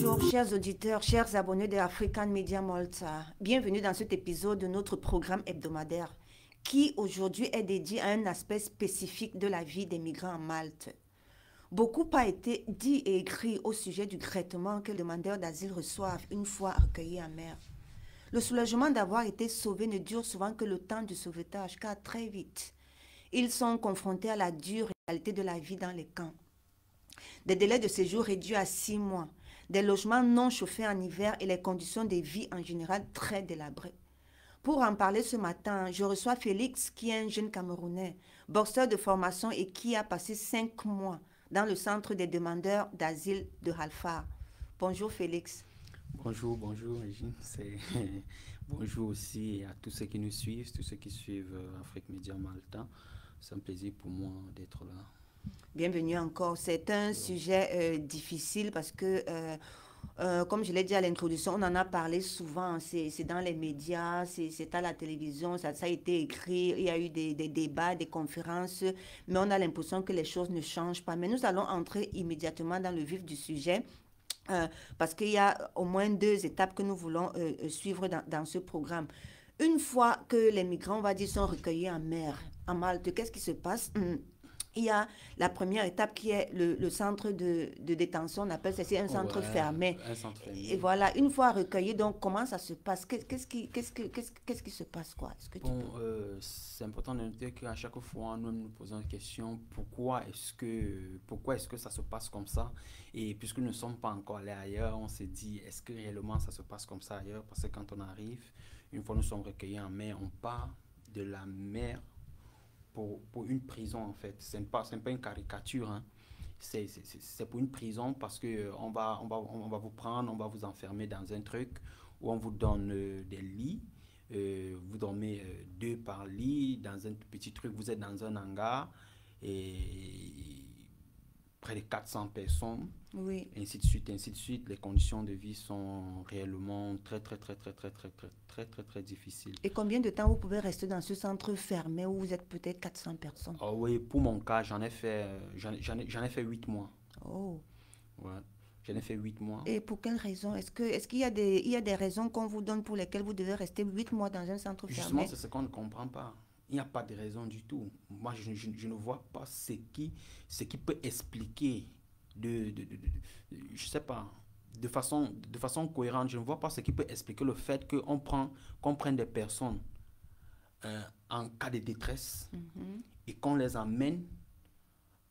Bonjour, chers auditeurs, chers abonnés de African Media Malta. Bienvenue dans cet épisode de notre programme hebdomadaire qui aujourd'hui est dédié à un aspect spécifique de la vie des migrants en Malte. Beaucoup a été dit et écrit au sujet du traitement que les demandeurs d'asile reçoivent une fois recueillis en mer. Le soulagement d'avoir été sauvés ne dure souvent que le temps du sauvetage, car très vite, ils sont confrontés à la dure réalité de la vie dans les camps. Des délais de séjour réduits à 6 mois, des logements non chauffés en hiver et les conditions de vie en général très délabrées. Pour en parler ce matin, je reçois Félix, qui est un jeune Camerounais, boxeur de formation et qui a passé 5 mois dans le centre des demandeurs d'asile de Halfar. Bonjour Félix. Bonjour Régine. Bonjour aussi à tous ceux qui nous suivent, tous ceux qui suivent Afrique Media Malta. C'est un plaisir pour moi d'être là. Bienvenue encore. C'est un sujet difficile parce que, comme je l'ai dit à l'introduction, on en a parlé souvent. C'est dans les médias, c'est à la télévision, ça a été écrit, il y a eu des débats, des conférences, mais on a l'impression que les choses ne changent pas. Mais nous allons entrer immédiatement dans le vif du sujet. Parce qu'il y a au moins 2 étapes que nous voulons suivre dans ce programme. Une fois que les migrants, on va dire, sont recueillis en mer, en Malte, qu'est-ce qui se passe? Il y a la première étape qui est le centre de détention, on appelle ça, c'est un centre fermé. Un centre fermé. Et voilà, une fois recueilli, donc comment ça se passe? Qu'est-ce qui se passe, quoi? C'est important de noter qu'à chaque fois, nous posons la question, pourquoi est-ce que ça se passe comme ça? Et puisque nous ne sommes pas encore allés ailleurs, on s'est dit, est-ce que réellement ça se passe comme ça ailleurs? Parce que quand on arrive, une fois nous sommes recueillis en mer, on part de la mer pour une prison, en fait. Ce n'est pas une caricature, hein. C'est pour une prison parce que on va vous prendre, on va vous enfermer dans un truc où on vous donne des lits. Vous dormez 2 par lit dans un petit truc. Vous êtes dans un hangar et près de 400 personnes. Oui. Ainsi de suite, ainsi de suite. Les conditions de vie sont réellement très difficiles. Et combien de temps vous pouvez rester dans ce centre fermé où vous êtes peut-être 400 personnes? Oh oui, pour mon cas, j'en ai fait 8 mois. Oh. Ouais, j'en ai fait 8 mois. Et pour quelles raisons? Est-ce qu'il y a des raisons qu'on vous donne pour lesquelles vous devez rester 8 mois dans un centre fermé? Justement, c'est ce qu'on ne comprend pas. Il n'y a pas de raison du tout. Moi, je ne vois pas ce qui peut expliquer je sais pas, de façon cohérente, je ne vois pas ce qui peut expliquer le fait qu'on prenne des personnes en cas de détresse et qu'on les amène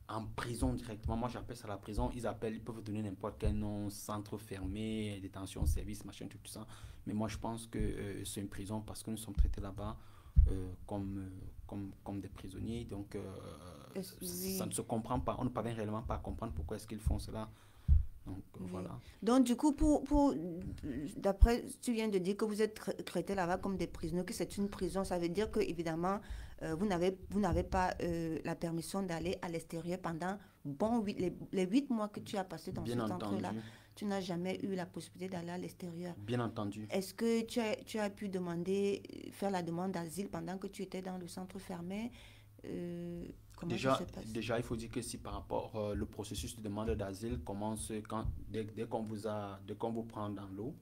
en prison directement. Moi, j'appelle ça la prison. Ils peuvent donner n'importe quel nom, centre fermé, détention, service, machin, tout ça. Mais moi, je pense que c'est une prison parce que nous sommes traités là-bas comme des prisonniers. Donc, ça ne se comprend pas. On ne parvient réellement pas à comprendre pourquoi est-ce qu'ils font cela. Donc, voilà. Donc, du coup, d'après, tu viens de dire que vous êtes traités là-bas comme des prisonniers, que c'est une prison. Ça veut dire que, évidemment, vous n'avez pas la permission d'aller à l'extérieur pendant les 8 mois que tu as passé dans ce centre-là. Tu n'as jamais eu la possibilité d'aller à l'extérieur. Bien entendu. Est-ce que tu as pu faire la demande d'asile pendant que tu étais dans le centre fermé? Déjà, il faut dire que si par rapport le processus de demande d'asile commence dès qu'on vous prend dans l'eau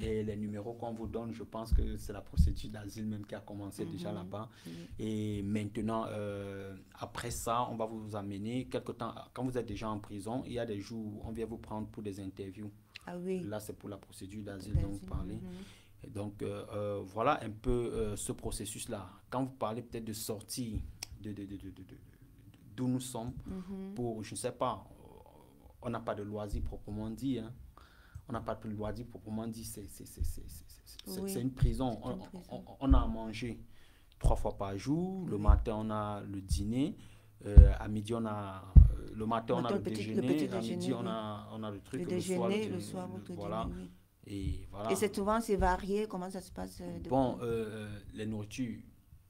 et les numéros qu'on vous donne, je pense que c'est la procédure d'asile même qui a commencé déjà là-bas. Et maintenant, après ça, on va vous amener quelque temps. Quand vous êtes déjà en prison, il y a des jours où on vient vous prendre pour des interviews. Ah oui. Là, c'est pour la procédure d'asile dont vous parlez. Et donc, voilà un peu ce processus-là. Quand vous parlez peut-être de sortie d'où nous sommes, pour, je ne sais pas, on n'a pas de loisirs proprement dit. Hein. On n'a pas de loisirs proprement dit. C'est une prison. On a à manger 3 fois par jour. Le matin, on a le dîner. À midi, on a... le matin, on a le déjeuner. À midi, on a le truc. Le déjeuner, le soir, votre voilà. déjeuner. Et voilà. Et c'est varié. Comment ça se passe? Bon, les nourritures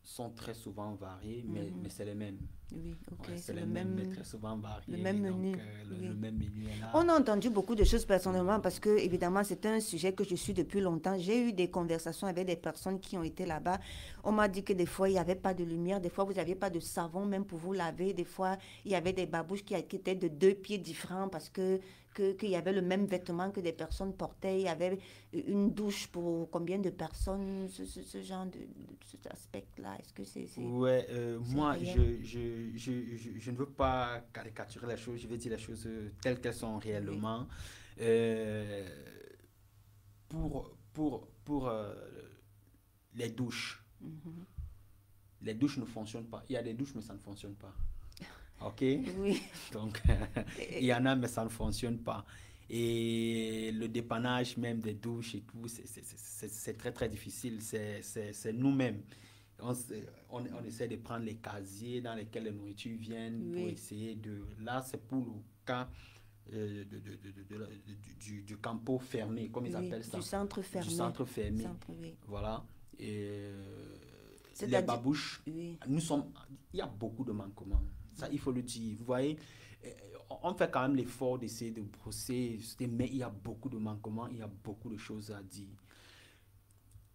sont très souvent variées, mais c'est les mêmes. Oui, ok. Ouais, c'est le même, mais très souvent varié. Le même menu. Donc, le même menu est là. On a entendu beaucoup de choses personnellement parce que, évidemment, c'est un sujet que je suis depuis longtemps. J'ai eu des conversations avec des personnes qui ont été là-bas. On m'a dit que des fois, il n'y avait pas de lumière. Des fois, vous n'aviez pas de savon même pour vous laver. Des fois, il y avait des babouches qui étaient de 2 pieds différents parce que qu'il y avait le même vêtement que des personnes portaient, il y avait une douche pour combien de personnes, ce genre cet aspect-là, est-ce que c'est Ouais, moi, réel? je ne veux pas caricaturer les choses, je vais dire les choses telles qu'elles sont Oui. réellement. Euh, pour les douches, Mhm. les douches ne fonctionnent pas. Il y a des douches, mais ça ne fonctionne pas. OK? Oui. Donc, il y Et- en a, mais ça ne fonctionne pas. Et le dépannage même des douches et tout, c'est très, très difficile. C'est nous-mêmes. On essaie de prendre les casiers dans lesquels les nourritures viennent pour oui. essayer de... Là, c'est pour le cas du campo fermé, comme ils Oui, appellent du ça. centre Du fermé. centre fermé. Centre, oui. Voilà. Et les C'est-à-dire, babouches, oui. nous sommes... Il y a beaucoup de manquements. Ça, il faut le dire. Vous voyez, euh, on fait quand même l'effort d'essayer de brosser, mais il y a beaucoup de manquements, il y a beaucoup de choses à dire.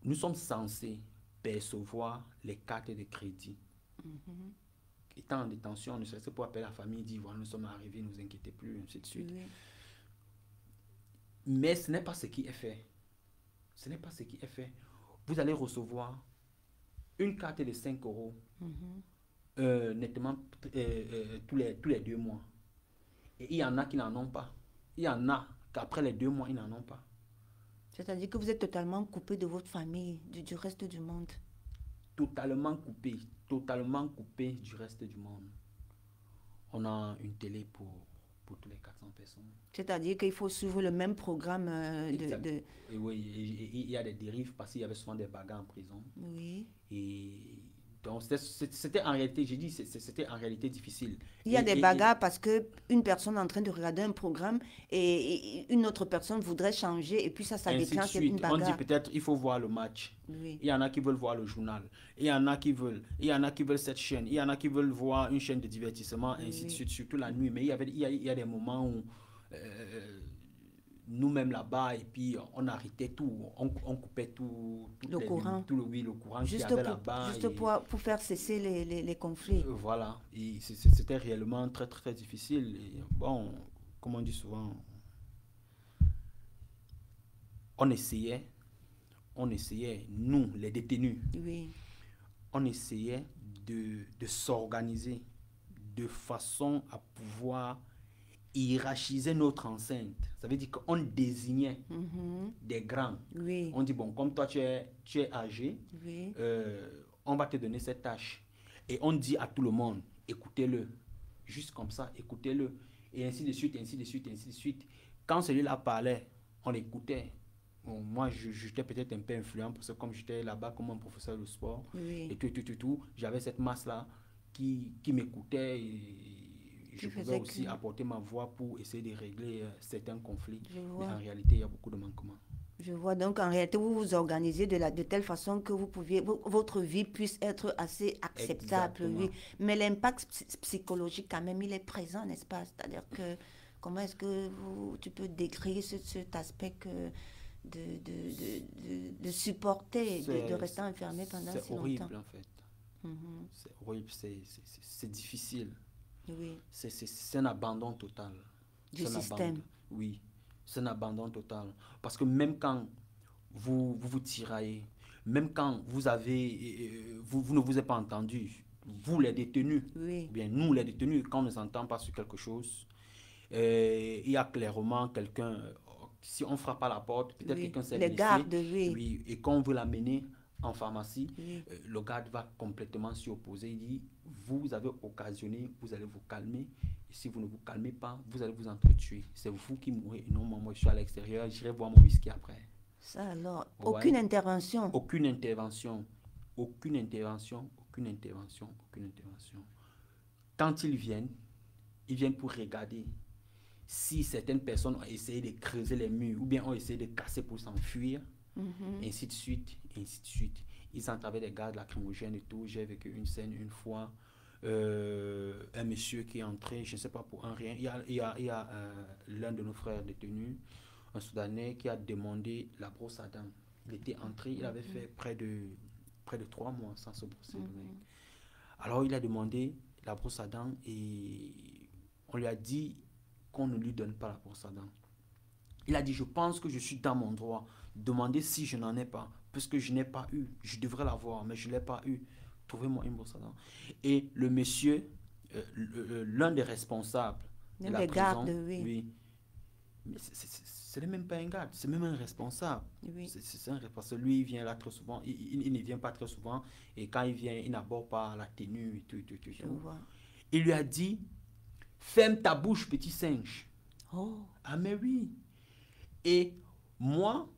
Nous sommes censés percevoir les cartes de crédit. Mhm. Étant en détention, ne serait-ce pour appeler la famille, dire voilà, nous sommes arrivés, ne vous inquiétez plus, ainsi de suite. Oui. Mais ce n'est pas ce qui est fait. Ce n'est pas ce qui est fait. Vous allez recevoir une carte de 5 euros Mhm. nettement tous les 2 mois. Et il y en a qui n'en ont pas. Il y en a qu'après les 2 mois, ils n'en ont pas. C'est-à-dire que vous êtes totalement coupé de votre famille, du reste du monde. Totalement coupé du reste du monde. On a une télé pour tous les 400 personnes. C'est-à-dire qu'il faut suivre le même programme Exact. Et oui, il y a des dérives parce qu'il y avait souvent des bagarres en prison. Oui. Et donc, c'était en réalité, j'ai dit, c'était en réalité difficile. Il y a des bagarres parce que une personne est en train de regarder un programme et une autre personne voudrait changer et puis ça Ainsi de déclenche une suite. On dit bagarre. peut-être il faut voir le match. Oui. Il y en a qui veulent voir le journal. Il y en a qui veulent cette chaîne. Il y en a qui veulent voir une chaîne de divertissement, ainsi de Oui. suite, surtout la nuit. Mais il y a des moments où nous-mêmes là-bas, et puis on arrêtait tout. On coupait tout, Le courant. oui, le courant qu'il y avait là-bas. Juste pour faire cesser les conflits. Voilà. Et c'était réellement très, très difficile. Et bon, comme on dit souvent, on essayait, nous, les détenus, Oui. on essayait de s'organiser de façon à pouvoir hiérarchiser notre enceinte. Ça veut dire qu'on désignait Mhm. des grands. Oui. On dit, bon, comme toi tu es âgé, Oui. on va te donner cette tâche. Et on dit à tout le monde, écoutez-le. Juste comme ça, écoutez-le. Et ainsi de suite, ainsi de suite, ainsi de suite. Quand celui-là parlait, on l'écoutait. Bon, moi, j'étais peut-être un peu influent parce que comme j'étais là-bas comme un professeur de sport, Oui. et tout, j'avais cette masse-là qui m'écoutait et je Qui pouvais faisait aussi que... apporter ma voix pour essayer de régler certains conflits. Je Mais vois. en réalité, il y a beaucoup de manquements. Je vois. Donc, en réalité, vous vous organisez de telle façon que votre vie puisse être assez acceptable, Exactement. oui. Mais l'impact psychologique, quand même, il est présent, n'est-ce pas? C'est-à-dire que, comment est-ce que tu peux décrire cet aspect de supporter, de rester enfermé pendant C'est si longtemps? horrible, en fait. Mhm. C'est horrible, c'est difficile. Oui. C'est un abandon total. Du C'est un système. abandon. Oui, c'est un abandon total. Parce que même quand vous tiraillez, même quand vous ne vous êtes pas entendu, vous les détenus, Oui. ou bien nous les détenus, quand on ne s'entend pas sur quelque chose, il y a clairement quelqu'un, si on frappe à la porte, peut-être Oui. quelqu'un s'est Les blessé, gardes, oui. oui, et quand on veut l'amener en pharmacie, Oui. le garde va complètement s'y opposer. Il dit, vous avez occasionné, vous allez vous calmer. Et si vous ne vous calmez pas, vous allez vous entretuer. C'est vous qui mourrez et non moi je suis à l'extérieur, j'irai boire mon whisky après. Ça alors, Vous aucune voyez? intervention. Aucune intervention. Aucune intervention, aucune intervention, aucune intervention. Quand ils viennent pour regarder si certaines personnes ont essayé de creuser les murs ou bien ont essayé de casser pour s'enfuir, Mhm. ainsi de suite, ainsi de suite. Ils entrent avec des gaz lacrymogènes et tout. J'ai vécu une scène une fois, un monsieur qui est entré, je ne sais pas pour un rien. Il y a l'un de nos frères détenus, un Soudanais, qui a demandé la brosse à dents. Il était entré, il avait fait près de 3 mois sans se brosser le nez. Alors il a demandé la brosse à dents et on lui a dit qu'on ne lui donne pas la brosse à dents. Il a dit, je pense que je suis dans mon droit. Demandez si je n'en ai pas. Parce que je n'ai pas eu. Je devrais l'avoir, mais je ne l'ai pas eu. Trouvez-moi une brosse à dents. Et le monsieur, l'un des responsables de la prison, gardes, oui. Oui, mais ce n'est même pas un garde, c'est même un responsable. Oui. C'est un responsable. Lui, il vient là très souvent. Il ne vient pas très souvent. Et quand il vient, il n'aborde pas la tenue et tout. Je vois. Il lui a dit, ferme ta bouche, petit singe. Oh. Ah, mais oui. Et moi,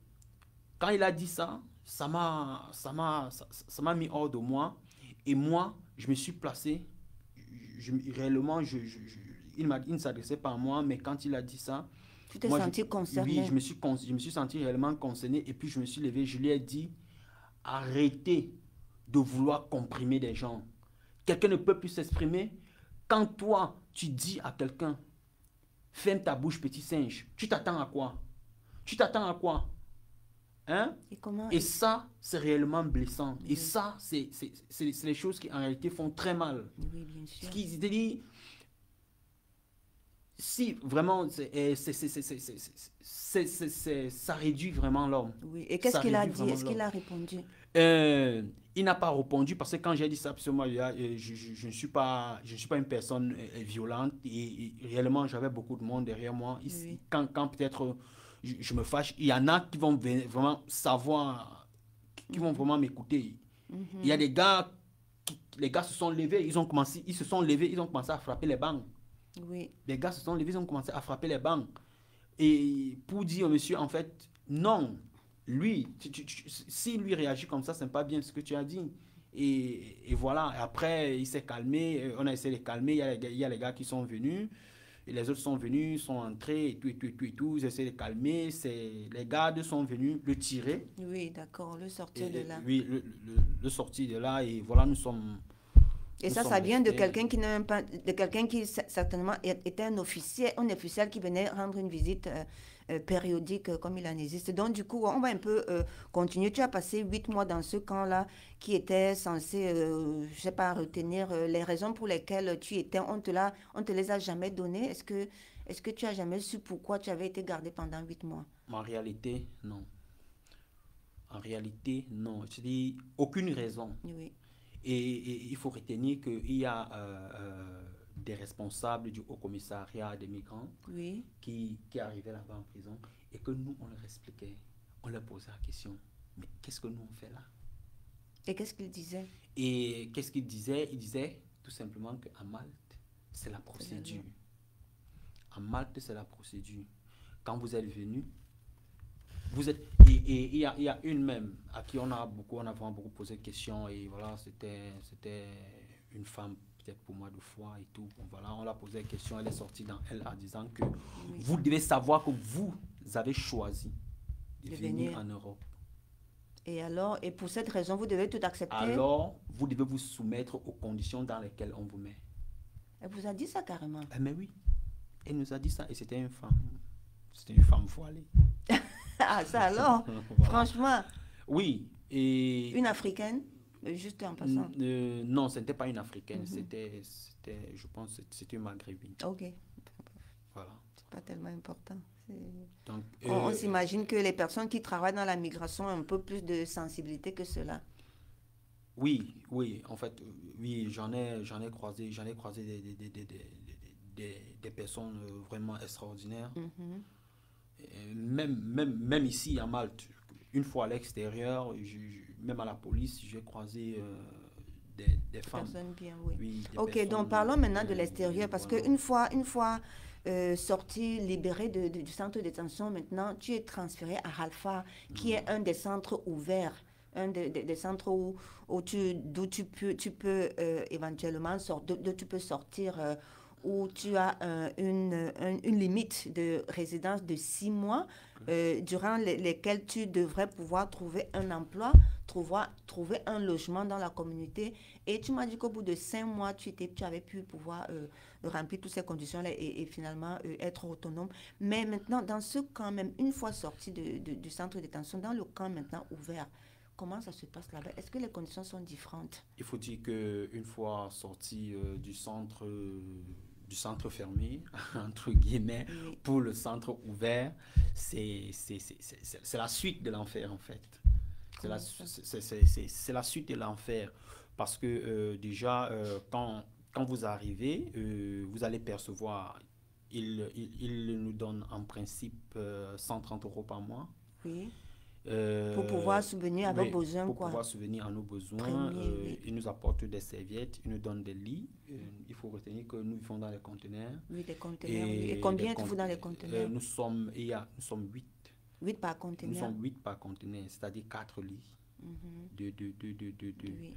quand il a dit ça, ça m'a mis hors de moi. Et moi, je me suis placé. Réellement, il ne s'adressait pas à moi, mais quand il a dit ça, tu t'es senti concerné? Oui, je me suis senti réellement concerné. Et puis, je me suis levé, je lui ai dit, arrêtez de vouloir comprimer des gens. Quelqu'un ne peut plus s'exprimer. Quand toi, tu dis à quelqu'un, ferme ta bouche, petit singe, tu t'attends à quoi? Tu t'attends à quoi? Hein? Et ça, c'est réellement blessant. Oui. Et ça, c'est les choses qui, en réalité, font très mal. Oui, bien sûr. Ce qui se dit, si vraiment, ça réduit vraiment l'homme. Oui. Et qu'est-ce qu'il a dit? Est-ce qu'il a répondu? Il n'a pas répondu parce que quand j'ai dit ça, parce que moi, je ne suis pas une personne violente et réellement, j'avais beaucoup de monde derrière moi. Oui. Quand peut-être je me fâche, il y en a qui vont vraiment savoir, qui vont vraiment m'écouter. Il y a des gars, les gars se sont levés, ils ont commencé à frapper les bancs. Oui. Les gars se sont levés, ils ont commencé à frapper les bancs. Et pour dire au monsieur, en fait, non, lui, si lui réagit comme ça, c'est pas bien ce que tu as dit. Et voilà, après, il s'est calmé, on a essayé de calmer, il y a les gars qui sont venus, et les autres sont venus, sont entrés, et tout, ils essaient de calmer, les gardes sont venus le tirer. Oui, d'accord, le sortir de là. Oui, le sortir de là, et voilà, nous sommes... Et ça vient de quelqu'un qui n'a pas, de quelqu'un qui certainement était un officiel qui venait rendre une visite périodique comme il en existe. Donc du coup, on va un peu continuer. Tu as passé 8 mois dans ce camp-là qui était censé, je sais pas, retenir les raisons pour lesquelles tu étais. On te les a jamais données. Est-ce que tu as jamais su pourquoi tu avais été gardé pendant 8 mois? En réalité, non. En réalité, non. Je dis aucune raison. Oui. Et il faut retenir qu'il y a des responsables du Haut Commissariat des migrants oui. qui arrivaient là-bas en prison et que nous, on leur expliquait, on leur posait la question, mais qu'est-ce que nous on fait là? Et qu'est-ce qu'ils disaient? Et qu'est-ce qu'ils disaient? Ils disaient tout simplement qu'à Malte, c'est la procédure. À Malte, c'est la procédure. Quand vous êtes venu, vous êtes... Et il y a une même à qui on a vraiment beaucoup posé de questions et voilà, c'était une femme peut-être pour moi de foi et tout. Bon, voilà, on l'a posé des questions, elle est sortie dans elle en disant que oui. Vous devez savoir que vous avez choisi de venir en Europe. Et alors, et pour cette raison, vous devez tout accepter? Alors, vous devez vous soumettre aux conditions dans lesquelles on vous met. Elle vous a dit ça carrément? Mais oui, elle nous a dit ça et c'était une femme voilée. Ah, ça alors, voilà. Franchement. Oui. Et une africaine, juste en passant. Non, ce n'était pas une africaine, c'était, je pense, c'était une maghrébine. Ok. Voilà. C'est pas tellement important. Donc, on s'imagine que les personnes qui travaillent dans la migration ont un peu plus de sensibilité que cela. Oui, en fait, oui, j'en ai croisé des personnes vraiment extraordinaires. Même ici à Malte, une fois à l'extérieur, même à la police, j'ai croisé des femmes. Personnes bien, oui. Oui, ok, donc parlons maintenant de l'extérieur, parce voilà. qu'une fois sorti, libéré du centre de détention, maintenant, tu es transféré à Ralpha, qui est un des centres ouverts, un des centres d'où tu peux éventuellement sortir, où tu as une limite de résidence de 6 mois, durant lesquels tu devrais pouvoir trouver un emploi, trouver un logement dans la communauté. Et tu m'as dit qu'au bout de 5 mois, tu avais pu pouvoir remplir toutes ces conditions-là et finalement être autonome. Mais maintenant, dans ce camp, même une fois sorti du centre de détention, dans le camp maintenant ouvert, comment ça se passe là-bas? Est-ce que les conditions sont différentes? Il faut dire qu'une fois sorti du du centre fermé, entre guillemets, Oui. pour le centre ouvert, c'est la suite de l'enfer, en fait. Comment ça? C'est la suite de l'enfer. Parce que déjà, quand vous arrivez, vous allez percevoir, il nous donne en principe 130 euros par mois. Oui. Pour pouvoir subvenir à vos Oui, besoins, pour quoi. pouvoir subvenir à nos besoins. Premier, oui. Il nous apporte des serviettes, il nous donne des lits. Il faut retenir que nous vivons dans les conteneurs. Oui, des conteneurs. Oui. Et combien êtes-vous dans les conteneurs? Nous sommes 8. 8 par Nous conteneur. sommes 8 par conteneur, c'est-à-dire 4 lits. Oui.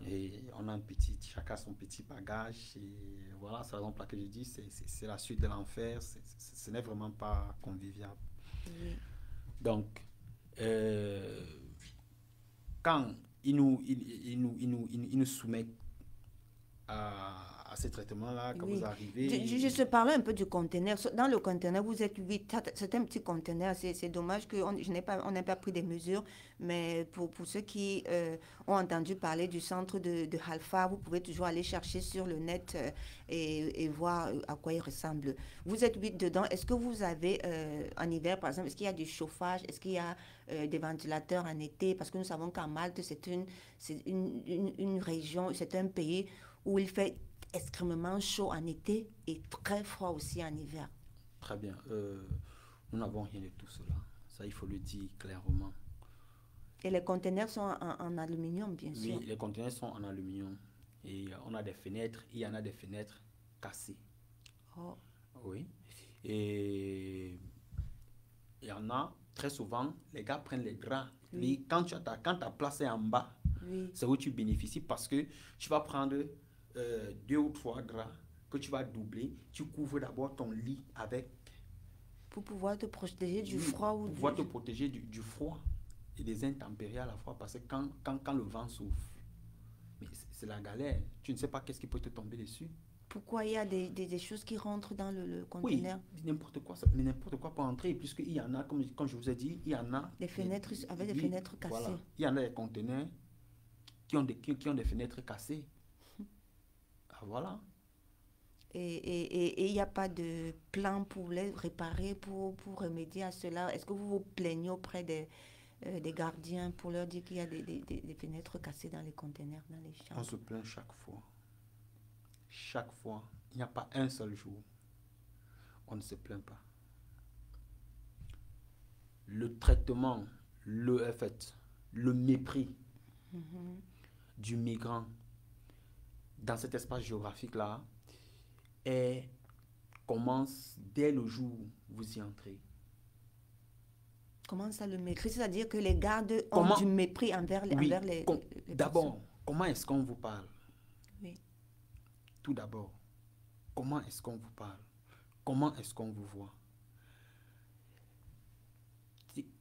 Et on a un petit, chacun son petit bagage. Et voilà, c'est la raison pour laquelle je dis c'est la suite de l'enfer. Ce n'est vraiment pas convivial. Oui. Donc, quand ils nous soumettent à ces traitements-là, quand Oui. vous arrivez... Je parlais un peu du conteneur. Dans le conteneur, vous êtes 8. C'est un petit conteneur. C'est dommage qu'on n'ait pas pris des mesures. Mais pour ceux qui ont entendu parler du centre de Halfa, vous pouvez toujours aller chercher sur le net et voir à quoi il ressemble. Vous êtes 8 dedans. Est-ce que vous avez, en hiver, par exemple, est-ce qu'il y a du chauffage? Est-ce qu'il y a des ventilateurs en été? Parce que nous savons qu'en Malte, c'est une région, c'est un pays où il fait extrêmement chaud en été et très froid aussi en hiver. Très bien. Nous n'avons rien de tout cela. Ça, il faut le dire clairement. Et les conteneurs sont en aluminium, bien sûr. Oui, les conteneurs sont en aluminium. Et on a des fenêtres. Il y en a des fenêtres cassées. Oh. Oui. Et il y en a, très souvent, les gars prennent les draps. Oui. Quand ta place est en bas, Oui. c'est où tu bénéficies parce que tu vas prendre 2 ou 3 draps que tu vas doubler. Tu couvres d'abord ton lit avec... Pour pouvoir te protéger du froid ou pour pouvoir te protéger du froid et des intempéries à la fois parce que quand le vent souffle, mais c'est la galère. Tu ne sais pas qu'est-ce qui peut te tomber dessus. Pourquoi il y a des choses qui rentrent dans le conteneur? Oui, n'importe quoi peut entrer puisqu'il y en a, comme je vous ai dit, il y en a... Des fenêtres avec des fenêtres cassées. Voilà. Il y en a des conteneurs qui ont des fenêtres cassées. Ah, voilà. Et il n'y a pas de plan pour les réparer, pour remédier à cela. Est-ce que vous vous plaignez auprès des gardiens pour leur dire qu'il y a des fenêtres cassées dans les conteneurs, dans les chambres? On se plaint chaque fois. Chaque fois. Il n'y a pas un seul jour. On ne se plaint pas. Le traitement, le mépris du migrant dans cet espace géographique-là commence dès le jour où vous y entrez. Comment ça, le mépris? C'est-à-dire que les gardes ont du mépris envers les d'abord, comment est-ce qu'on vous parle? Oui. Tout d'abord, comment est-ce qu'on vous parle? Comment est-ce qu'on vous voit?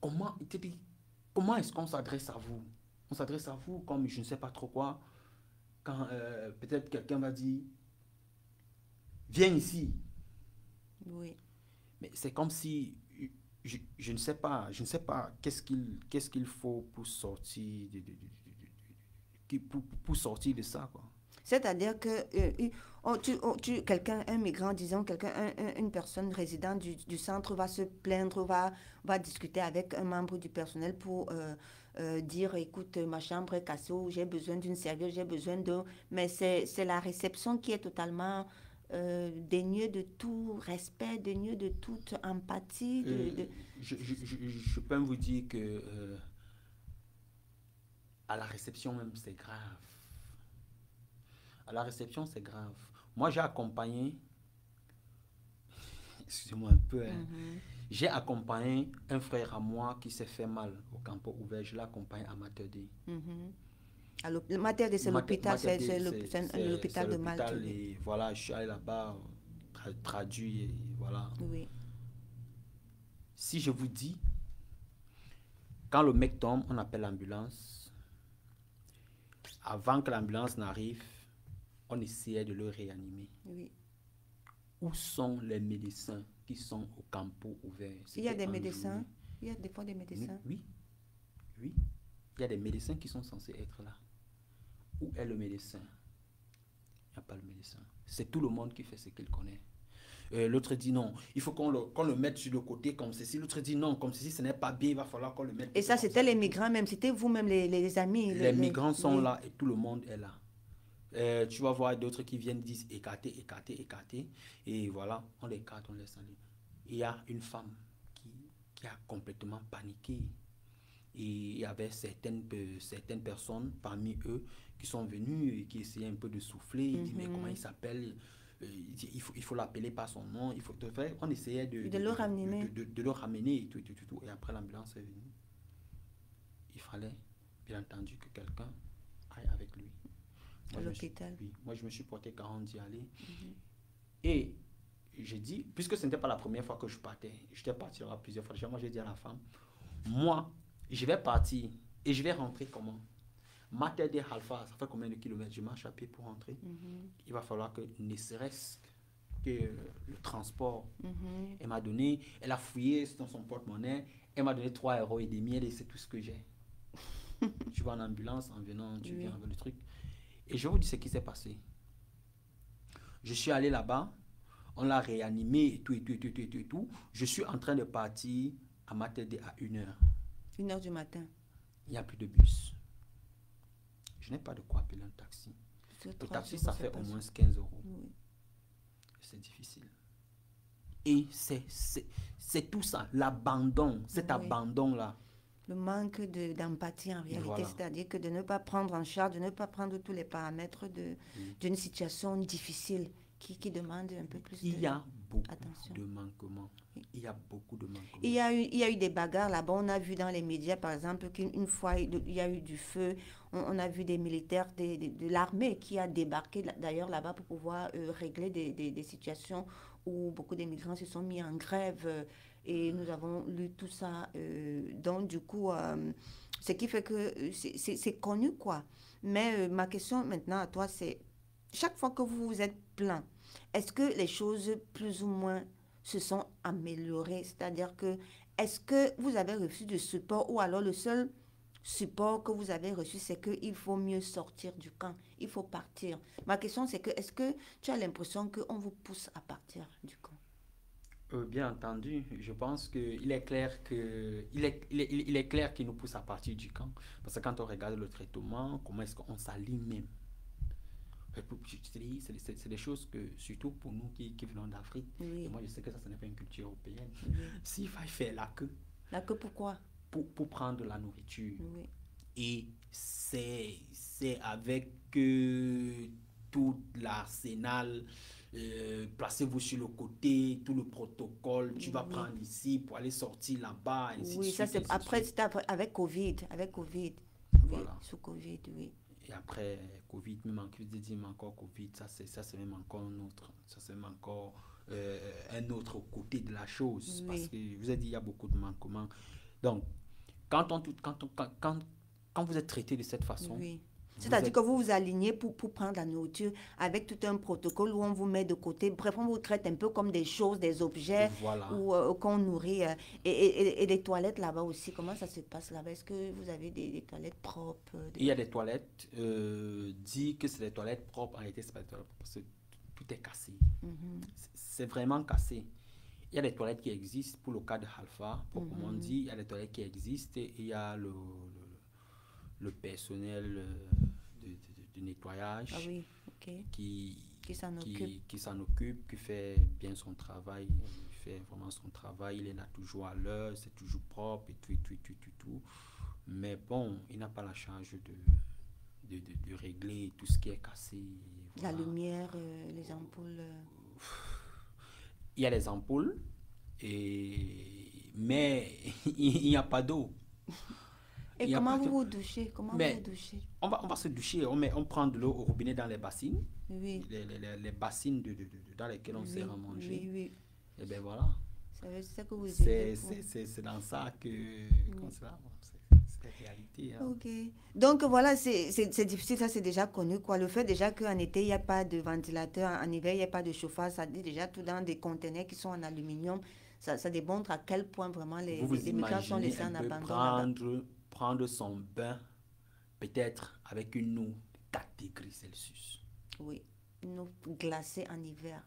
Comment est-ce qu'on s'adresse à vous? On s'adresse à vous comme je ne sais pas trop quoi. Quand peut-être quelqu'un va dire viens ici. Oui. Mais c'est comme si je ne sais pas qu'est-ce qu'il faut pour sortir pour sortir de ça, quoi. C'est-à-dire que quelqu'un, un migrant, disons, une personne résidente du centre va se plaindre, va discuter avec un membre du personnel pour dire, écoute, ma chambre est cassée, ou j'ai besoin d'une serviette, j'ai besoin de... Mais c'est la réception qui est totalement dénuée de tout respect, dénuée de toute empathie. Je peux vous dire que à la réception même, c'est grave. À la réception, c'est grave. Moi, j'ai accompagné, excusez-moi un peu, j'ai accompagné un frère à moi qui s'est fait mal au campo ouvert. Je l'ai accompagné à Mater Dei. Mater Dei, c'est l'hôpital, c'est l'hôpital de Malte. Et voilà, je suis allé là-bas, traduit, et voilà. Oui. Si je vous dis, quand le mec tombe, on appelle l'ambulance. Avant que l'ambulance n'arrive, on essayait de le réanimer. Oui. Où sont les médecins qui sont au campo ouvert? Il y a des médecins? Il y a des fois des médecins? Oui. Il y a des médecins qui sont censés être là. Où est le médecin? n'y a pas le médecin. C'est tout le monde qui fait ce qu'il connaît. L'autre dit non, il faut qu'on le mette sur le côté comme ceci. L'autre dit non, comme ceci, ce n'est pas bien, il va falloir qu'on le mette. Et ça, c'était les migrants même, c'était vous-même les amis. Les migrants sont là et tout le monde est là. Tu vas voir d'autres qui viennent dire écarter, écarter, écarter. Et voilà, on les écarte, on les laisse aller. Il y a une femme qui a complètement paniqué. Et il y avait certaines personnes parmi eux qui sont venues et qui essayaient un peu de souffler. Ils disent, mais comment il s'appelle? Il faut l'appeler par son nom. Il faut te faire. On essayait de le ramener et tout. Et après, l'ambulance est venue. Il fallait, bien entendu, que quelqu'un aille avec lui. À l'hôpital. Oui, moi, je me suis porté garant d'y aller. Et j'ai dit, puisque ce n'était pas la première fois que je partais, j'étais parti là plusieurs fois. Moi, j'ai dit à la femme, moi, je vais partir et je vais rentrer comment? Mater de Halfa, ça fait combien de kilomètres? Je marche à pied pour rentrer. Il va falloir que, ne serait-ce que le transport. Elle m'a donné, elle a fouillé dans son porte-monnaie, elle m'a donné 3,5 € et c'est tout ce que j'ai. Tu vas en ambulance, en venant, tu viens avec le truc. Et je vous dis ce qui s'est passé. Je suis allé là-bas, on l'a réanimé et tout. Je suis en train de partir à Matadi à 1h. 1h du matin. Il n'y a plus de bus. Je n'ai pas de quoi appeler un taxi. Le taxi, ça fait au moins 15 €. Oui. C'est difficile. Et c'est tout ça, l'abandon, cet abandon-là. Le manque d'empathie en réalité, voilà. C'est-à-dire que de ne pas prendre en charge, de ne pas prendre tous les paramètres d'une situation difficile qui demande un peu plus Il y a beaucoup attention. de manquements. Il y a beaucoup de manquements. Il y a eu des bagarres là-bas. On a vu dans les médias, par exemple, qu'une fois, il y a eu du feu. On a vu des militaires de l'armée qui a débarqué d'ailleurs là-bas pour pouvoir régler des situations où beaucoup de migrants se sont mis en grève. Et nous avons lu tout ça. Donc, du coup, ce qui fait que c'est connu, quoi. Mais ma question maintenant à toi, c'est chaque fois que vous vous êtes plaint, est-ce que les choses plus ou moins se sont améliorées? C'est-à-dire que, est-ce que vous avez reçu du support ou alors le seul support que vous avez reçu, c'est qu'il faut mieux sortir du camp, il faut partir. Ma question, c'est que, est-ce que tu as l'impression qu'on vous pousse à partir du camp? Bien entendu, je pense qu'il est clair il est clair qu'il nous pousse à partir du camp. Parce que quand on regarde le traitement, comment est-ce qu'on s'aligne même? C'est des choses que, surtout pour nous qui venons d'Afrique, et moi je sais que ça n'est pas une culture européenne. S'il fallait faire la queue. La queue pourquoi? Pour prendre la nourriture. Et c'est avec tout l'arsenal. Placez-vous sur le côté, tout le protocole, tu vas prendre ici pour aller sortir là-bas. Oui, ça c'est après, c'était avec Covid. Voilà. Oui, sous Covid, oui. Et après Covid, même encore Covid, ça c'est même encore un autre côté de la chose. Oui. Parce que je vous ai dit, il y a beaucoup de manquements. Donc, quand vous êtes traité de cette façon, oui. C'est-à-dire que vous vous alignez pour prendre la nourriture avec tout un protocole où on vous met de côté. Bref, on vous traite un peu comme des choses, des objets ou qu'on nourrit. Et les toilettes là-bas aussi, comment ça se passe là-bas? Est-ce que vous avez des toilettes propres? Il y a des toilettes, dit que c'est des toilettes propres, en réalité, c'est pas des toilettes propres parce que tout est cassé. C'est vraiment cassé. Il y a des toilettes qui existent pour le cas de Halfa, proprement dit. Il y a des toilettes qui existent et il y a le personnel de nettoyage qui s'en occupe, qui fait bien son travail, il fait vraiment son travail, il est là toujours à l'heure, c'est toujours propre et tout. Mais bon, il n'a pas la charge de régler tout ce qui est cassé. Voilà. La lumière, les ampoules. Il y a les ampoules, mais il n'y a pas d'eau. Et comment vous vous douchez? On va se doucher, on prend de l'eau au robinet dans les bassines, les bassines dans lesquelles on sert à manger. Oui. Et bien voilà. C'est ça que vous c'est dans ça que... C'est la réalité. Hein. Ok. Donc voilà, c'est difficile, ça c'est déjà connu, quoi. Le fait déjà qu'en été, il n'y a pas de ventilateur, en hiver, il n'y a pas de chauffage, ça dit déjà tout dans des conteneurs qui sont en aluminium. Ça démontre à quel point vraiment les migrants sont laissés en abandon. Prendre son bain, peut-être avec une eau de 4 degrés Celsius. Oui. une eau glacée en hiver.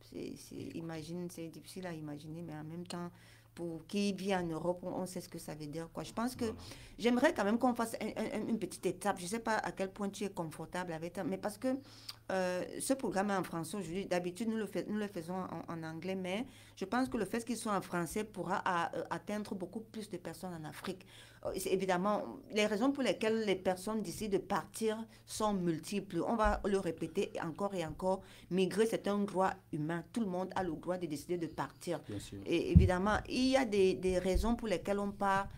C'est difficile à imaginer, mais en même temps, pour qui vit en Europe, on sait ce que ça veut dire, quoi. Je pense que j'aimerais quand même qu'on fasse une petite étape. Je ne sais pas à quel point tu es confortable avec ça, mais parce que ce programme est en français aujourd'hui. D'habitude, nous le faisons en anglais, mais je pense que le fait qu'il soit en français pourra atteindre beaucoup plus de personnes en Afrique. Évidemment, les raisons pour lesquelles les personnes décident de partir sont multiples. On va le répéter encore et encore. Migrer, c'est un droit humain. Tout le monde a le droit de décider de partir. Bien sûr. Et évidemment, il y a des raisons pour lesquelles on part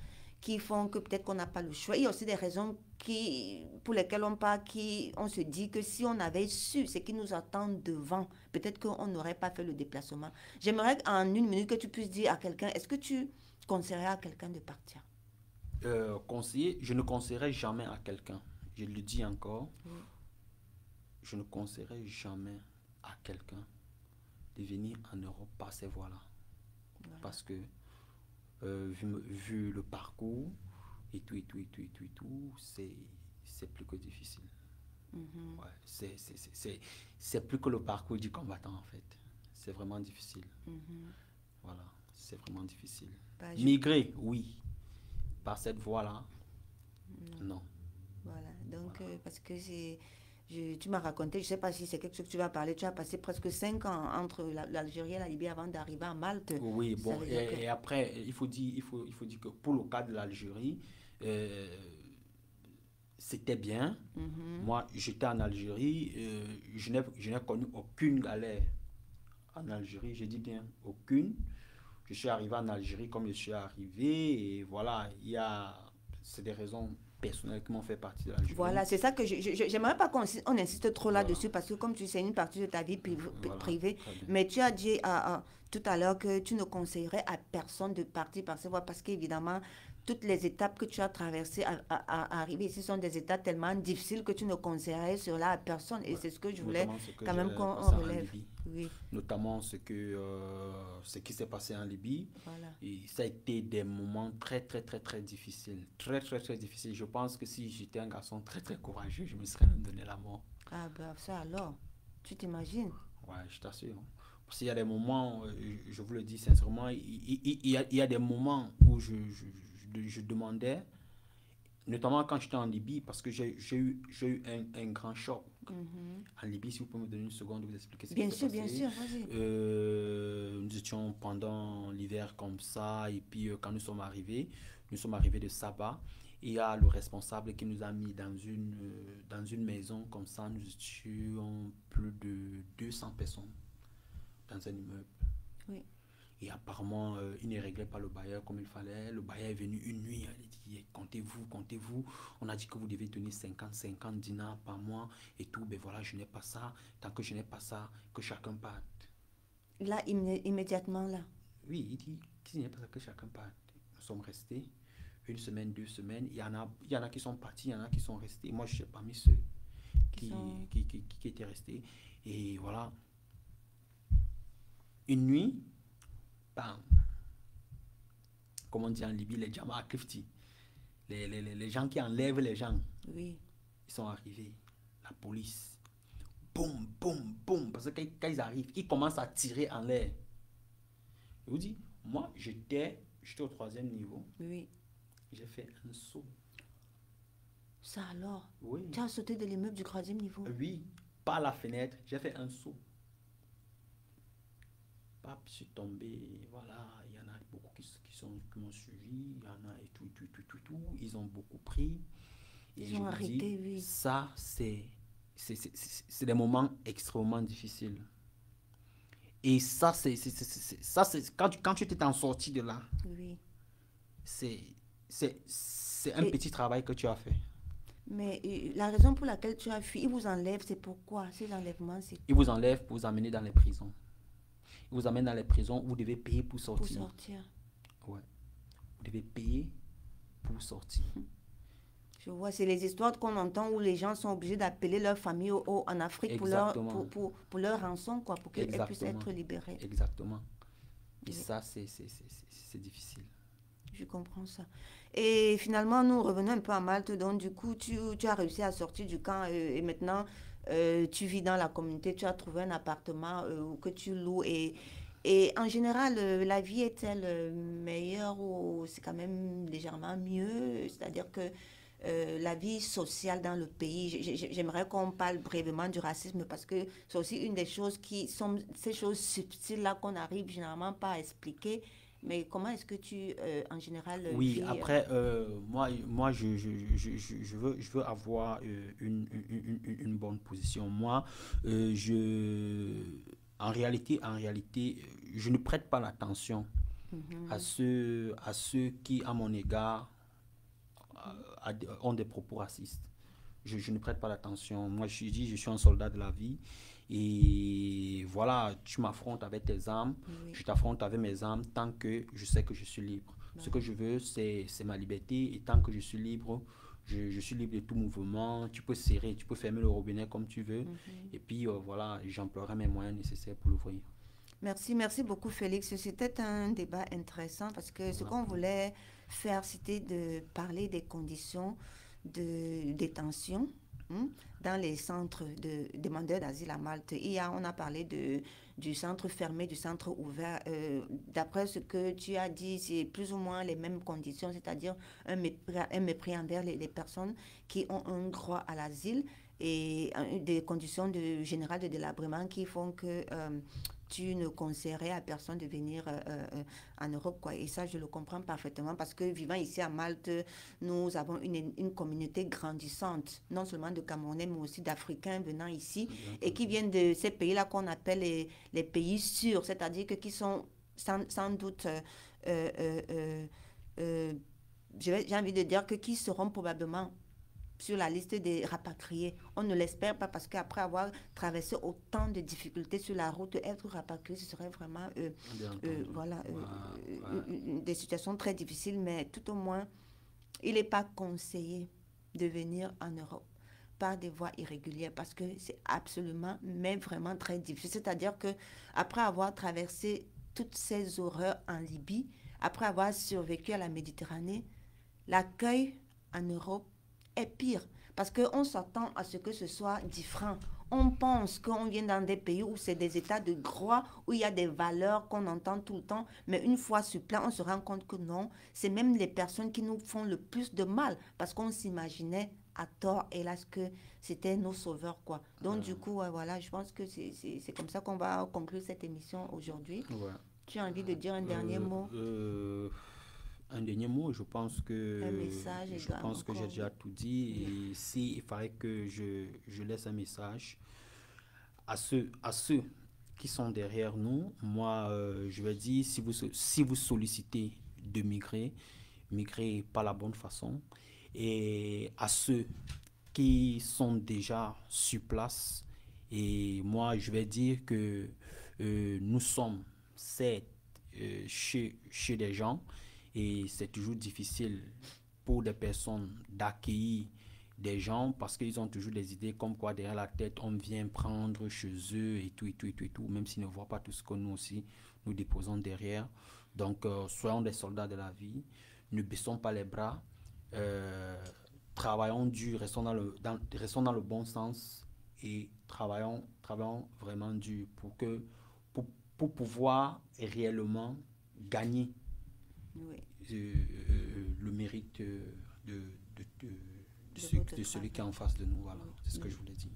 qui font que peut-être qu'on n'a pas le choix. Il y a aussi des raisons pour lesquelles on part, on se dit que si on avait su ce qui nous attend devant, peut-être qu'on n'aurait pas fait le déplacement. J'aimerais en une minute que tu puisses dire à quelqu'un, est-ce que tu conseillerais à quelqu'un de partir? Je ne conseillerais jamais à quelqu'un, je le dis encore, je ne conseillerais jamais à quelqu'un de venir en Europe par ces voies-là. Voilà. Parce que vu le parcours et tout, c'est plus que difficile. Ouais, c'est plus que le parcours du combattant en fait. C'est vraiment difficile. Voilà, c'est vraiment difficile. Migrer, oui. Par cette voie-là, non. Voilà, donc parce que tu m'as raconté, je ne sais pas si c'est quelque chose que tu vas parler, tu as passé presque 5 ans entre l'Algérie et la Libye avant d'arriver à Malte. Oui, bon, et après, il faut dire que pour le cas de l'Algérie, c'était bien. Moi, j'étais en Algérie, je n'ai connu aucune galère en Algérie, je dis bien aucune. Je suis arrivé en Algérie comme je suis arrivé et voilà, c'est des raisons personnelles qui m'ont fait partie de l'Algérie. Voilà, c'est ça que j'aimerais pas qu'on insiste trop là-dessus parce que comme tu sais, c'est une partie de ta vie privée, mais tu as dit tout à l'heure que tu ne conseillerais à personne de partir par cette voie parce qu'évidemment, toutes les étapes que tu as traversées à arriver ici sont des étapes tellement difficiles que tu ne conseillerais cela à personne. Et c'est ce que je voulais quand même qu'on relève. Oui. Notamment ce qui s'est passé en Libye. Voilà. Et ça a été des moments très, très, très, très difficiles. Très, très, très difficiles. Je pense que si j'étais un garçon très, très courageux, je me serais même donné la mort. Ah ben ça alors, tu t'imagines? Ouais, je t'assure. Parce qu'il y a des moments, je vous le dis sincèrement, il y a des moments où je demandais, notamment quand j'étais en Libye, parce que j'ai eu un grand choc. En Libye, si vous pouvez me donner une seconde, vous expliquer ce qui s'est passé. Bien sûr, vas-y. Nous étions pendant l'hiver comme ça, et puis quand nous sommes arrivés de Saba, et il y a le responsable qui nous a mis dans une maison comme ça. Nous étions plus de 200 personnes dans un immeuble. Oui. Et apparemment, il ne réglait pas le bailleur comme il fallait. Le bailleur est venu une nuit, il a dit, comptez-vous. On a dit que vous devez donner 50 dinars par mois et tout. Ben voilà, je n'ai pas ça. Tant que je n'ai pas ça, que chacun parte. Là, immédiatement, là? Oui, il dit qu'il n'y a pas ça, que chacun parte. Nous sommes restés 1 semaine, 2 semaines. Il y en a qui sont partis, il y en a qui sont restés. Moi, je suis parmi ceux qui étaient restés. Et voilà. Une nuit, comme on dit en Libye, les Jama Kifti, les gens qui enlèvent les gens, oui. Ils sont arrivés, la police, boum, boum, boum, parce que quand ils arrivent, ils commencent à tirer en l'air. Je vous dis, moi, j'étais au 3e niveau, oui. J'ai fait un saut. Ça alors? Oui. Tu as sauté de l'immeuble du 3e niveau? Oui, par la fenêtre, j'ai fait un saut. Je suis tombé, voilà, il y en a beaucoup qui m'ont suivi, il y en a et tout, ils ont beaucoup pris. Ils ont arrêté, oui. Ça, c'est des moments extrêmement difficiles. Et ça, c'est quand tu t'es en sorti de là, oui. C'est un petit travail que tu as fait. Mais la raison pour laquelle tu as fui, ils vous enlèvent, c'est pourquoi? Ces enlèvements, c'est... Ils vous enlèvent pour vous amener dans les prisons. Ils vous amènent dans les prisons, vous devez payer pour sortir. Pour sortir. Ouais. Vous devez payer pour sortir. Je vois, c'est les histoires qu'on entend où les gens sont obligés d'appeler leur famille en Afrique pour leur rançon, quoi, pour qu'elles puissent être libérées. Exactement. Et oui. Ça, c'est difficile. Je comprends ça. Et finalement, nous revenons un peu à Malte. Donc, du coup, tu as réussi à sortir du camp et maintenant, tu vis dans la communauté, tu as trouvé un appartement que tu loues et en général, la vie est-elle meilleure ou c'est quand même légèrement mieux? C'est-à-dire que la vie sociale dans le pays, j'aimerais qu'on parle brièvement du racisme parce que c'est aussi une des choses qui sont ces choses subtiles-là qu'on n'arrive généralement pas à expliquer. Mais comment est-ce que tu, en général, Oui, vis après, moi je veux avoir une bonne position. Moi, en réalité, je ne prête pas l'attention mhm, à ceux qui, à mon égard, ont des propos racistes. Je ne prête pas l'attention. Moi, je suis un soldat de la vie. Et voilà, tu m'affrontes avec tes armes, oui, je t'affronte avec mes armes tant que je sais que je suis libre. Ce que voilà. je veux, c'est ma liberté. Et tant que je suis libre, je suis libre de tout mouvement. Tu peux serrer, tu peux fermer le robinet comme tu veux. Mhm. Et puis voilà, j'emploierai mes moyens nécessaires pour l'ouvrir. Merci, merci beaucoup Félix. C'était un débat intéressant parce que ce Voilà. qu'on voulait faire, c'était de parler des conditions de détention dans les centres de demandeurs d'asile à Malte. On a parlé du centre fermé, du centre ouvert. D'après ce que tu as dit, c'est plus ou moins les mêmes conditions, c'est-à-dire un mépris envers les personnes qui ont un droit à l'asile et des conditions générales de délabrement qui font que tu ne conseillerais à personne de venir en Europe, quoi. Et ça, je le comprends parfaitement parce que vivant ici à Malte, nous avons une communauté grandissante, non seulement de Camerounais, mais aussi d'Africains venant ici Bien et qui entendu. viennent de ces pays-là qu'on appelle les pays sûrs, c'est-à-dire que qui sont sans doute, euh, euh, euh, euh, j'ai envie de dire que qui seront probablement sur la liste des rapatriés. On ne l'espère pas parce qu'après avoir traversé autant de difficultés sur la route, être rapatrié, ce serait vraiment Bien entendu. voilà, Ouais, ouais. des situations très difficiles, mais tout au moins, il n'est pas conseillé de venir en Europe par des voies irrégulières parce que c'est absolument, mais vraiment très difficile. C'est-à-dire que après avoir traversé toutes ces horreurs en Libye, après avoir survécu à la Méditerranée, l'accueil en Europe est pire parce qu'on s'attend à ce que ce soit différent. On pense qu'on vient dans des pays où c'est des états de droit, où il y a des valeurs qu'on entend tout le temps, mais une fois sur place, on se rend compte que non, c'est même les personnes qui nous font le plus de mal parce qu'on s'imaginait à tort, hélas, que c'était nos sauveurs, quoi. Donc, du coup, voilà, je pense que c'est comme ça qu'on va conclure cette émission aujourd'hui. Ouais. Tu as envie de dire un dernier Euh, mot, euh, un dernier mot, un message je pense que j'ai encore, déjà oui. tout dit. Bien. Et s'il fallait que je laisse un message à ceux qui sont derrière nous, moi, je vais dire, si vous sollicitez de migrer, migrez pas la bonne façon. Et à ceux qui sont déjà sur place, et moi, je vais dire que nous sommes, certes, chez des gens, et c'est toujours difficile pour des personnes d'accueillir des gens parce qu'ils ont toujours des idées comme quoi derrière la tête on vient prendre chez eux et tout et tout et tout et tout, même s'ils ne voient pas tout ce que nous aussi nous déposons derrière. Donc soyons des soldats de la vie, ne baissons pas les bras, euh, travaillons dur, restons dans le bon sens et travaillons vraiment dur pour, pour pouvoir réellement gagner Oui, le mérite de, de, de, de votre de celui qui est travail. en face de nous. Voilà, Oui, c'est ce que oui. je voulais dire.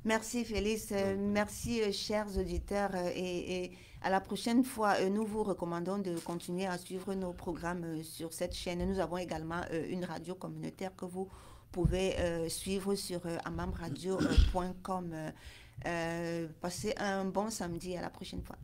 Merci Félix, Ouais. merci chers auditeurs et à la prochaine fois, nous vous recommandons de continuer à suivre nos programmes sur cette chaîne. Nous avons également une radio communautaire que vous pouvez suivre sur amamradio.com. Passez un bon samedi, à la prochaine fois.